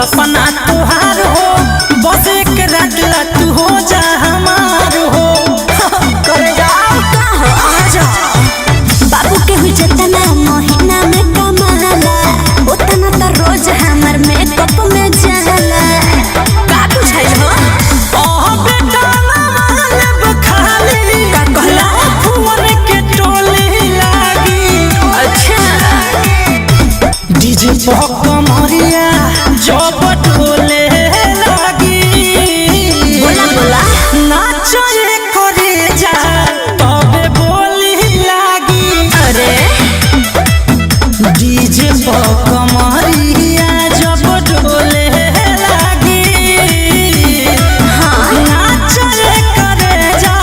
सपना तुहार हो, बस एक रात ला तू हो जा हमार हो। करे जाओ कहाँ आजा बाबू के हुई जतना महीना में कमाला उतना तो रोज हमर मेकअप में जाला। का बुझाइल हो ओह बेटा मालेब खाली का कहला फुवन के टोली लागी। अच्छा डीजे पर कमरिया जब टोले लागी। बोला बोला नाचो रे करे जा तबे बोली लागी। अरे डीजे पर कमरिया जब टोले लागी। हाँ नाचो रे करे जा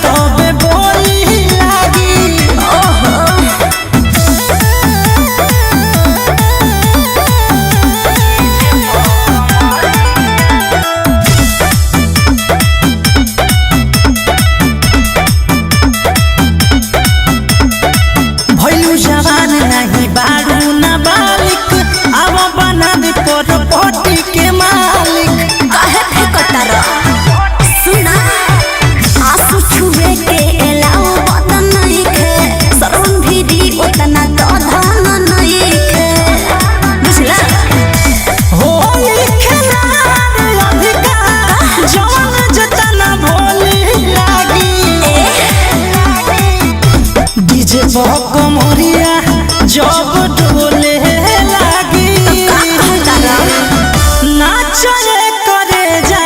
तबे बोली लागी। ओहो भइलू जवान नहीं बारू ना बालिक, अब बना दे प्रॉपर्टी के मालिक। काहे फेंकता रह सुना आंसू छुए के एलाओ बदन नहीं खे सरवन भी उतना तो धन नहीं खे बुझला। होली खिलाड़ अधिकार जवान जतना भोली लागी। डीजे पर कमरिया जब डोले लागी। का कहता रह नाच रे करे जा